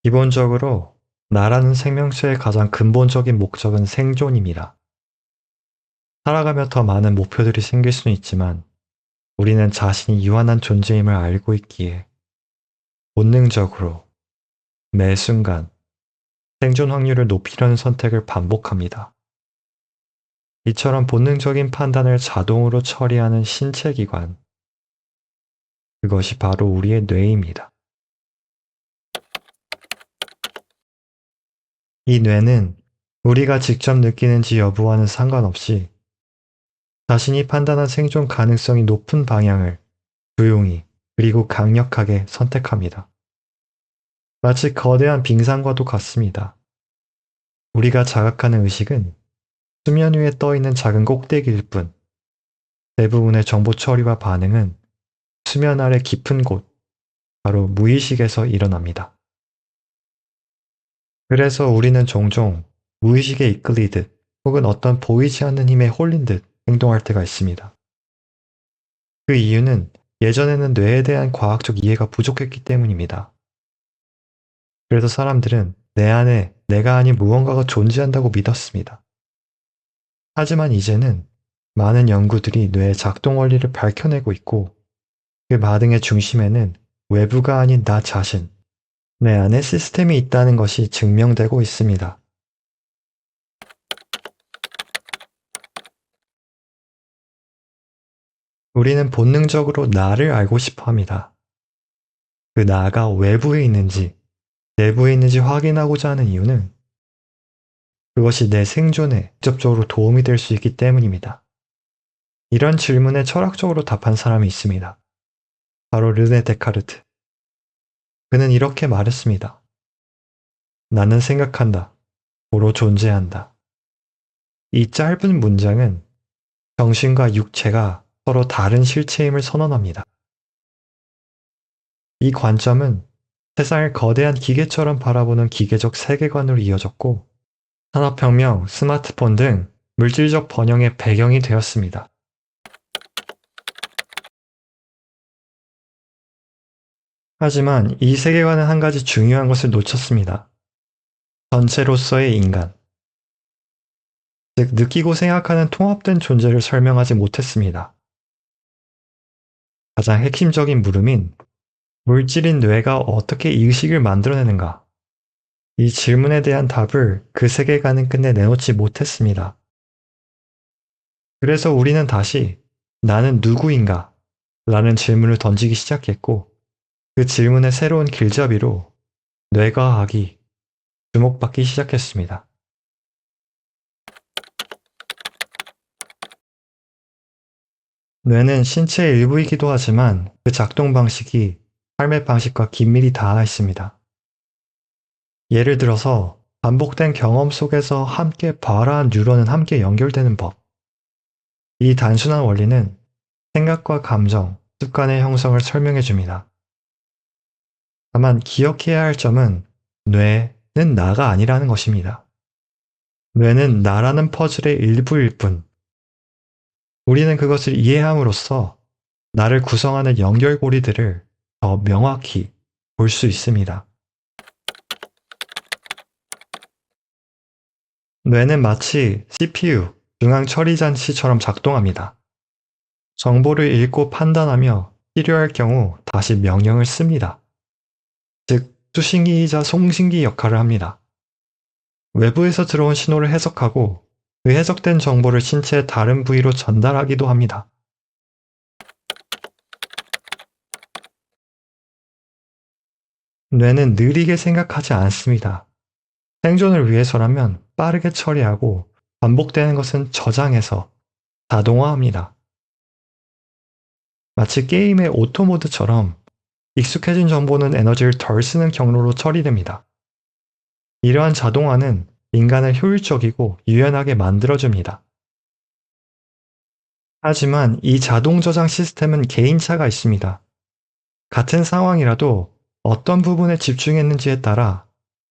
기본적으로 나라는 생명체의 가장 근본적인 목적은 생존입니다. 살아가며 더 많은 목표들이 생길 수는 있지만 우리는 자신이 유한한 존재임을 알고 있기에 본능적으로 매 순간 생존 확률을 높이려는 선택을 반복합니다. 이처럼 본능적인 판단을 자동으로 처리하는 신체 기관, 그것이 바로 우리의 뇌입니다. 이 뇌는 우리가 직접 느끼는지 여부와는 상관없이 자신이 판단한 생존 가능성이 높은 방향을 조용히 그리고 강력하게 선택합니다. 마치 거대한 빙산과도 같습니다. 우리가 자각하는 의식은 수면 위에 떠 있는 작은 꼭대기일 뿐, 대부분의 정보 처리와 반응은 수면 아래 깊은 곳, 바로 무의식에서 일어납니다. 그래서 우리는 종종 무의식에 이끌리듯 혹은 어떤 보이지 않는 힘에 홀린 듯 행동할 때가 있습니다. 그 이유는 예전에는 뇌에 대한 과학적 이해가 부족했기 때문입니다. 그래서 사람들은 내 안에 내가 아닌 무언가가 존재한다고 믿었습니다. 하지만 이제는 많은 연구들이 뇌의 작동 원리를 밝혀내고 있고 그 반응의 중심에는 외부가 아닌 나 자신, 내 안에 시스템이 있다는 것이 증명되고 있습니다. 우리는 본능적으로 나를 알고 싶어 합니다. 그 나가 외부에 있는지, 내부에 있는지 확인하고자 하는 이유는 그것이 내 생존에 직접적으로 도움이 될 수 있기 때문입니다. 이런 질문에 철학적으로 답한 사람이 있습니다. 바로 르네 데카르트. 그는 이렇게 말했습니다. 나는 생각한다. 고로 존재한다. 이 짧은 문장은 정신과 육체가 서로 다른 실체임을 선언합니다. 이 관점은 세상을 거대한 기계처럼 바라보는 기계적 세계관으로 이어졌고 산업혁명, 스마트폰 등 물질적 번영의 배경이 되었습니다. 하지만 이 세계관은 한 가지 중요한 것을 놓쳤습니다. 전체로서의 인간, 즉 느끼고 생각하는 통합된 존재를 설명하지 못했습니다. 가장 핵심적인 물음인 물질인 뇌가 어떻게 의식을 만들어내는가? 이 질문에 대한 답을 그 세계관은 끝내 내놓지 못했습니다. 그래서 우리는 다시 나는 누구인가? 라는 질문을 던지기 시작했고 그 질문의 새로운 길잡이로 뇌과학이 주목받기 시작했습니다. 뇌는 신체의 일부이기도 하지만 그 작동 방식이 삶의 방식과 긴밀히 닿아 있습니다. 예를 들어서 반복된 경험 속에서 함께 봐라한 뉴런은 함께 연결되는 법. 이 단순한 원리는 생각과 감정, 습관의 형성을 설명해 줍니다. 다만 기억해야 할 점은 뇌는 나가 아니라는 것입니다. 뇌는 나라는 퍼즐의 일부일 뿐, 우리는 그것을 이해함으로써 나를 구성하는 연결고리들을 더 명확히 볼 수 있습니다. 뇌는 마치 CPU, 중앙처리장치처럼 작동합니다. 정보를 읽고 판단하며 필요할 경우 다시 명령을 씁니다. 즉, 수신기이자 송신기 역할을 합니다. 외부에서 들어온 신호를 해석하고 그 해석된 정보를 신체의 다른 부위로 전달하기도 합니다. 뇌는 느리게 생각하지 않습니다. 생존을 위해서라면 빠르게 처리하고 반복되는 것은 저장해서 자동화합니다. 마치 게임의 오토모드처럼 익숙해진 정보는 에너지를 덜 쓰는 경로로 처리됩니다. 이러한 자동화는 인간을 효율적이고 유연하게 만들어줍니다. 하지만 이 자동 저장 시스템은 개인차가 있습니다. 같은 상황이라도 어떤 부분에 집중했는지에 따라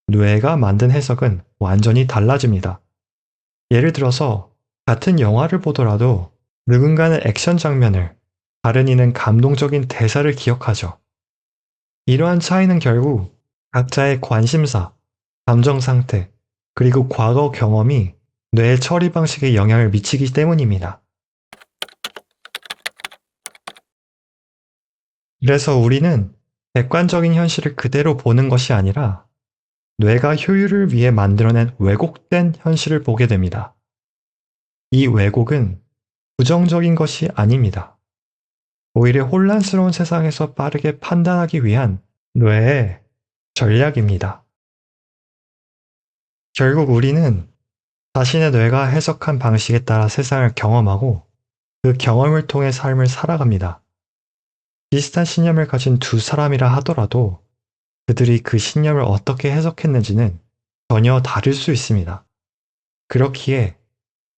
뇌가 만든 해석은 완전히 달라집니다. 예를 들어서 같은 영화를 보더라도 누군가는 액션 장면을, 다른 이는 감동적인 대사를 기억하죠. 이러한 차이는 결국 각자의 관심사, 감정 상태, 그리고 과거 경험이 뇌의 처리 방식에 영향을 미치기 때문입니다. 그래서 우리는 객관적인 현실을 그대로 보는 것이 아니라 뇌가 효율을 위해 만들어낸 왜곡된 현실을 보게 됩니다. 이 왜곡은 부정적인 것이 아닙니다. 오히려 혼란스러운 세상에서 빠르게 판단하기 위한 뇌의 전략입니다. 결국 우리는 자신의 뇌가 해석한 방식에 따라 세상을 경험하고 그 경험을 통해 삶을 살아갑니다. 비슷한 신념을 가진 두 사람이라 하더라도 그들이 그 신념을 어떻게 해석했는지는 전혀 다를 수 있습니다. 그렇기에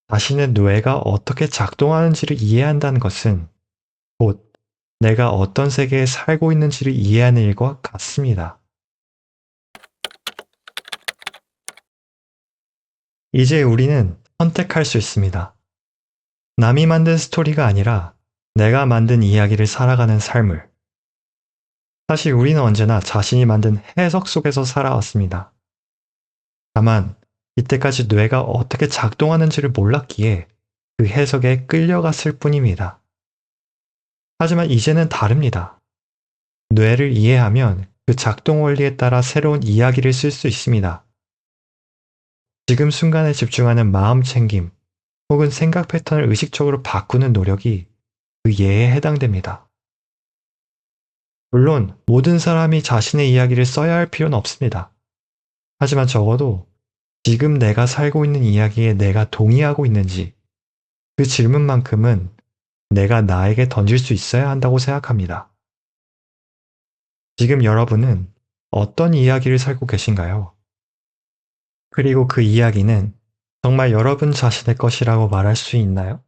자신의 뇌가 어떻게 작동하는지를 이해한다는 것은 곧 내가 어떤 세계에 살고 있는지를 이해하는 일과 같습니다. 이제 우리는 선택할 수 있습니다. 남이 만든 스토리가 아니라 내가 만든 이야기를 살아가는 삶을. 사실 우리는 언제나 자신이 만든 해석 속에서 살아왔습니다. 다만 이때까지 뇌가 어떻게 작동하는지를 몰랐기에 그 해석에 끌려갔을 뿐입니다. 하지만 이제는 다릅니다. 뇌를 이해하면 그 작동 원리에 따라 새로운 이야기를 쓸 수 있습니다. 지금 순간에 집중하는 마음 챙김 혹은 생각 패턴을 의식적으로 바꾸는 노력이 그 예에 해당됩니다. 물론 모든 사람이 자신의 이야기를 써야 할 필요는 없습니다. 하지만 적어도 지금 내가 살고 있는 이야기에 내가 동의하고 있는지 그 질문만큼은 내가 나에게 던질 수 있어야 한다고 생각합니다. 지금 여러분은 어떤 이야기를 살고 계신가요? 그리고 그 이야기는 정말 여러분 자신의 것이라고 말할 수 있나요?